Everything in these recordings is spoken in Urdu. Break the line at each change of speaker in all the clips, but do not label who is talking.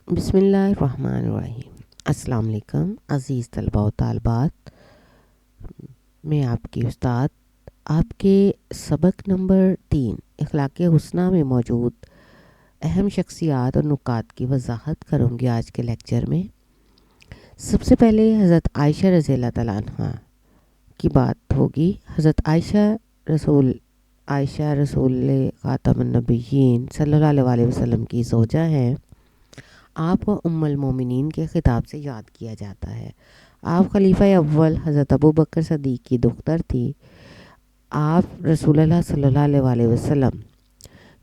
بسم اللہ الرحمن الرحیم۔ السلام علیکم عزیز طلباء و طالبات، میں آپ کی استاد آپ کے سبق نمبر 3 اخلاق حسنہ میں موجود اہم شخصیات اور نکات کی وضاحت کروں گی آج کے لیکچر میں۔ سب سے پہلے حضرت عائشہ رضی اللہ تعالیٰ عنہ کی بات ہوگی۔ حضرت عائشہ رسول خاتم النبیین صلی اللہ علیہ وسلم کی زوجہ ہیں۔ آپ کو ام المومنین کے خطاب سے یاد کیا جاتا ہے۔ آپ خلیفہ اول حضرت ابوبکر صدیق کی دختر تھی۔ آپ رسول اللہ صلی اللہ علیہ وسلم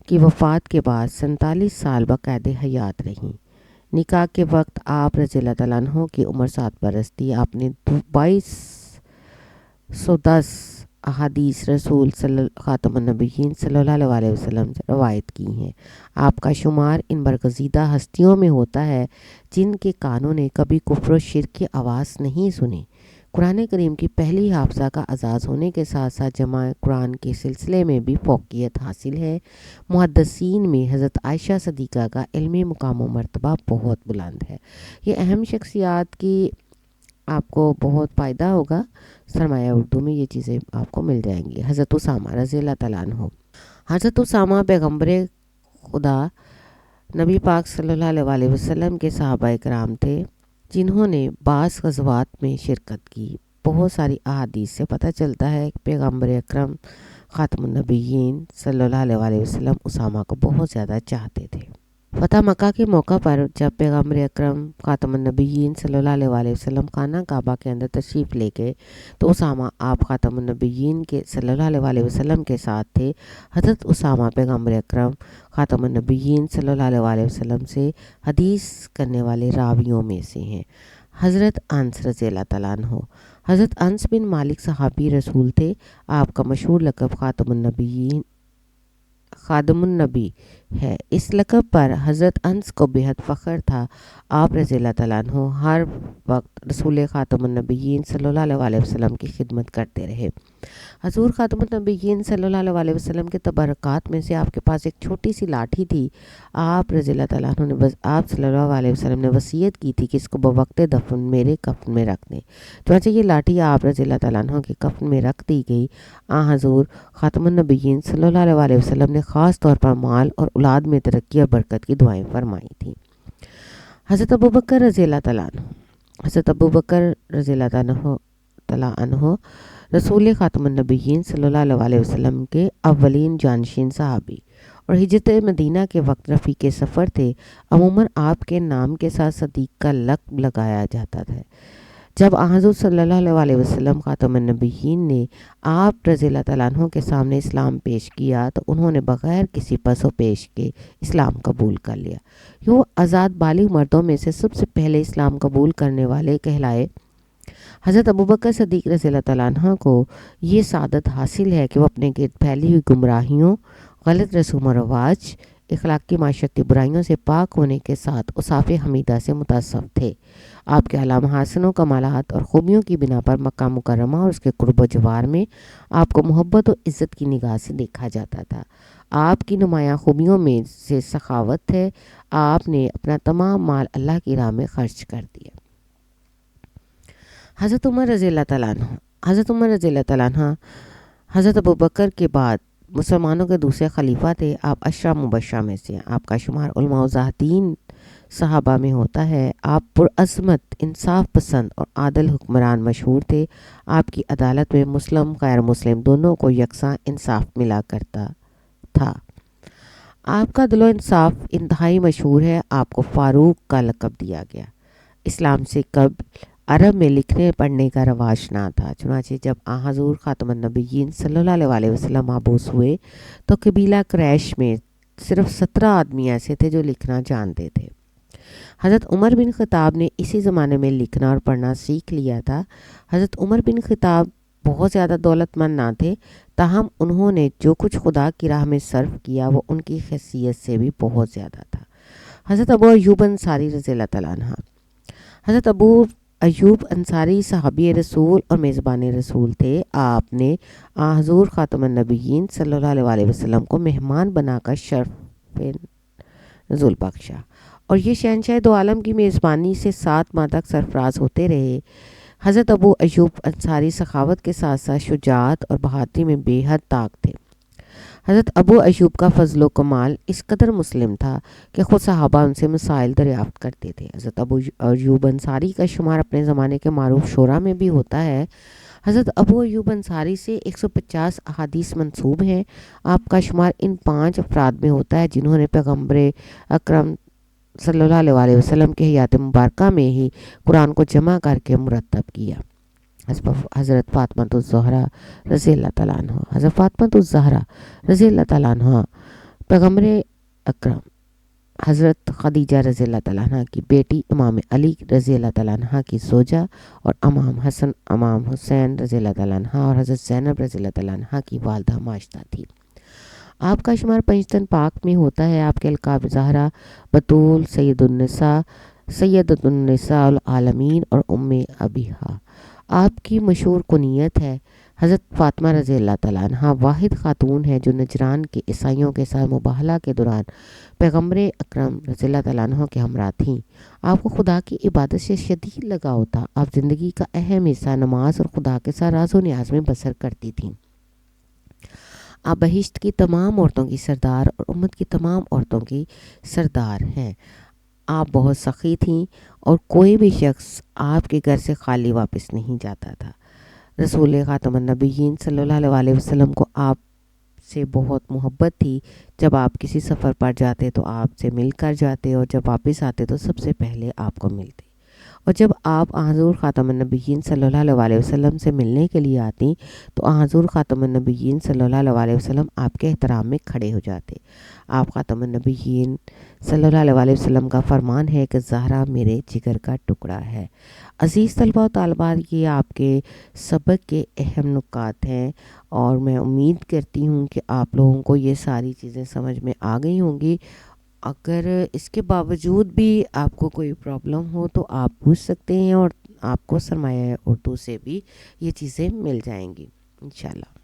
کی وفات کے بعد 47 سال باقید حیات رہیں۔ نکاح کے وقت آپ رضی اللہ تعالیٰ عنہ کی عمر 7 برس تھی۔ آپ نے 2210 احادیث رسول خاتم النبیین صلی اللہ علیہ وسلم سے روایت کی ہیں۔ آپ کا شمار ان برگزیدہ ہستیوں میں ہوتا ہے جن کے کانوں نے کبھی کفر و شرک کی آواز نہیں سنی۔ قرآن کریم کی پہلی حافظہ کا اعزاز ہونے کے ساتھ ساتھ جمع قرآن کے سلسلے میں بھی فوقیت حاصل ہے۔ محدثین میں حضرت عائشہ صدیقہ کا علمی مقام و مرتبہ بہت بلند ہے۔ یہ اہم شخصیات کی آپ کو بہت فائدہ ہوگا۔ سرمایہ اردو میں یہ چیزیں آپ کو مل جائیں گی۔ حضرت اسامہ رضی اللہ تعالیٰ عنہ۔ حضرت اسامہ پیغمبر خدا نبی پاک صلی اللہ علیہ وسلم کے صحابہ کرام تھے جنہوں نے بعض غزوات میں شرکت کی۔ بہت ساری احادیث سے پتہ چلتا ہے کہ پیغمبر اکرم خاتم النبیین صلی اللہ علیہ وسلم اسامہ کو بہت زیادہ چاہتے تھے۔ فتح مکہ کے موقع پر جب پیغمبر اکرم خاتم النبیین صلی اللہ علیہ وسلم خانہ کعبہ کے اندر تشریف لے گئے تو اسامہ آپ خاتم النبیین کے صلی اللہ علیہ وسلم کے ساتھ تھے۔ حضرت اسامہ پیغمبر اکرم خاتم النبیین صلی اللہ علیہ وسلم سے حدیث کرنے والے راویوں میں سے ہیں۔ حضرت انس رضی اللہ تعالیٰ عنہ۔ حضرت انس بن مالک صحابی رسول تھے۔ آپ کا مشہور لقب خادم النبی ہے۔ اس لقب پر حضرت انس کو بہت فخر تھا۔ آپ رضی اللہ تعالیٰ عنہ ہر وقت رسول خاتم النبیین صلی اللہ علیہ وسلم کی خدمت کرتے رہے۔ حضور خاتم النبیین صلی اللہ علیہ وسلم کے تبرکات میں سے آپ کے پاس ایک چھوٹی سی لاٹھی تھی۔ آپ رضی اللہ تعالیٰ عنہ نے آپ صلی اللہ علیہ وسلم نے وصیت کی تھی کہ اس کو بوقت دفن میرے کفن میں رکھ دیں۔ چنانچہ یہ لاٹھی آپ رضی اللہ تعالیٰ عنہ کے کفن میں رکھ دی گئی۔ حضور خاتم النبیین صلی اللہ علیہ وسلم نے خاص طور پر مال اور اولاد میں ترقی اور برکت کی دعائیں فرمائی تھیں۔ حضرت ابوبکر رضی اللہ تعالیٰ عنہ۔ حضرت ابوبکر رضی اللہ تعالیٰ عنہ رسول خاتم النبیین صلی اللہ علیہ وسلم کے اولین جانشین صحابی اور ہجرت مدینہ کے وقت رفیق سفر تھے۔ عموماً آپ کے نام کے ساتھ صدیق کا لقب لگایا جاتا تھا۔ جب حضور صلی اللہ علیہ وسلم خاتم النبیین نے آپ رضی اللہ تعالیٰ عنہ کے سامنے اسلام پیش کیا تو انہوں نے بغیر کسی پس و پیش کے اسلام قبول کر لیا۔ وہ آزاد بالغ مردوں میں سے سب سے پہلے اسلام قبول کرنے والے کہلائے۔ حضرت ابوبکر صدیق رضی اللہ تعالیٰ عنہ کو یہ سعادت حاصل ہے کہ وہ اپنے گرد پھیلی ہوئی گمراہیوں، غلط رسوم و رواج، اخلاقی معاشرتی برائیوں سے پاک ہونے کے ساتھ اوصاف حمیدہ سے متصف تھے۔ آپ کے اعلیٰ محاسن و کمالات اور خوبیوں کی بنا پر مکہ مکرمہ اور اس کے قرب و جوار میں آپ کو محبت و عزت کی نگاہ سے دیکھا جاتا تھا۔ آپ کی نمایاں خوبیوں میں سے سخاوت ہے۔ آپ نے اپنا تمام مال اللہ کی راہ میں خرچ کر دیا۔ حضرت عمر رضی اللہ تعالیٰ عنہ۔ حضرت عمر رضی اللہ تعالیٰ عنہ حضرت ابوبکر کے بعد مسلمانوں کے دوسرے خلیفہ تھے۔ آپ عشرہ مبشرہ میں سے ہیں۔ آپ کا شمار علماء و زاہدین صحابہ میں ہوتا ہے۔ آپ پرعظمت، انصاف پسند اور عادل حکمران مشہور تھے۔ آپ کی عدالت میں مسلم غیر مسلم دونوں کو یکساں انصاف ملا کرتا تھا۔ آپ کا دل و انصاف انتہائی مشہور ہے۔ آپ کو فاروق کا لقب دیا گیا۔ اسلام سے قبل عرب میں لکھنے پڑھنے کا رواج نہ تھا، چنانچہ جب حضور خاتم النبیین صلی اللہ علیہ وسلم مبعوث ہوئے تو قبیلہ قریش میں صرف 17 آدمی ایسے تھے جو لکھنا جانتے تھے۔ حضرت عمر بن خطاب نے اسی زمانے میں لکھنا اور پڑھنا سیکھ لیا تھا۔ حضرت عمر بن خطاب بہت زیادہ دولت مند نہ تھے، تاہم انہوں نے جو کچھ خدا کی راہ میں صرف کیا وہ ان کی حیثیت سے بھی بہت زیادہ تھا۔ حضرت ابو ایوب انصاری رضی اللہ تعالیٰ عنہ۔ حضرت ابو ایوب انصاری صحابی رسول اور میزبان رسول تھے۔ آپ نے حضور خاتم النبیین صلی اللہ علیہ وسلم کو مہمان بنا کر شرف نزول بخشا اور یہ شہنشاہ دو عالم کی میزبانی سے 7 ماہ تک سرفراز ہوتے رہے۔ حضرت ابو ایوب انصاری سخاوت کے ساتھ ساتھ شجاعت اور بہادری میں بے حد طاق تھے۔ حضرت ابو ایوب کا فضل و کمال اس قدر مسلم تھا کہ خود صحابہ ان سے مسائل دریافت کرتے تھے۔ حضرت ابو ایوب انصاری کا شمار اپنے زمانے کے معروف شعراء میں بھی ہوتا ہے۔ حضرت ابو ایوب انصاری سے 150 احادیث منسوب ہیں۔ آپ کا شمار ان 5 افراد میں ہوتا ہے جنہوں نے پیغمبر اکرم صلی اللہ علیہ وسلم کے حیات مبارکہ میں ہی قرآن کو جمع کر کے مرتب کیا۔ حضرت فاطمہ الزہرا رضی اللہ تعالیٰ عنہ، حضرت فاطمہ الزہرا رضی اللہ تعالیٰ عنہ پیغمبر اکرم حضرت خدیجہ رضی اللہ تعالیٰ عنہ کی بیٹی، امام علی رضی اللہ تعالیٰ عنہ کی زوجہ اور امام حسن امام حسین رضی اللہ تعالیٰ عنہ اور حضرت زینب رضی اللہ تعالیٰ عنہ کی والدہ ماجدہ تھی۔ آپ کا شمار پنجتن پاک میں ہوتا ہے۔ آپ کے القاب زہرا، بطول، سیدۃ النساء العالمین اور ام ابیہا۔ آپ کی مشہور کنیت ہے حضرت فاطمہ رضی اللہ تعالیٰ عنہ، واحد خاتون ہے جو نجران کے عیسائیوں کے ساتھ مباہلہ کے دوران پیغمبر اکرم رضی اللہ تعالیٰ عنہ کے ہمراہ تھیں۔ آپ کو خدا کی عبادت سے شدید لگاؤ تھا۔ آپ زندگی کا اہم حصہ نماز اور خدا کے ساتھ راز و نیاز میں بسر کرتی تھیں۔ آپ بہشت کی تمام عورتوں کی سردار اور امت کی تمام عورتوں کی سردار ہیں۔ آپ بہت سخی تھیں اور کوئی بھی شخص آپ کے گھر سے خالی واپس نہیں جاتا تھا۔ رسول خاتم النبیین صلی اللہ علیہ وسلم کو آپ سے بہت محبت تھی۔ جب آپ کسی سفر پر جاتے تو آپ سے مل کر جاتے اور جب واپس آتے تو سب سے پہلے آپ کو ملتے، اور جب آپ حضور خاتم النبیین صلی اللہ علیہ وسلم سے ملنے کے لیے آتی تو حضور خاتم النبیین صلی اللہ علیہ وسلم آپ کے احترام میں کھڑے ہو جاتے۔ آپ خاتم النبیین صلی اللہ علیہ وسلم کا فرمان ہے کہ زہرا میرے جگر کا ٹکڑا ہے۔ عزیز طلبہ و طالبات، یہ آپ کے سبق کے اہم نکات ہیں اور میں امید کرتی ہوں کہ آپ لوگوں کو یہ ساری چیزیں سمجھ میں آ گئی ہوں گی۔ اگر اس کے باوجود بھی آپ کو کوئی پرابلم ہو تو آپ پوچھ سکتے ہیں اور آپ کو سرمایہ اردو سے بھی یہ چیزیں مل جائیں گی انشاءاللہ۔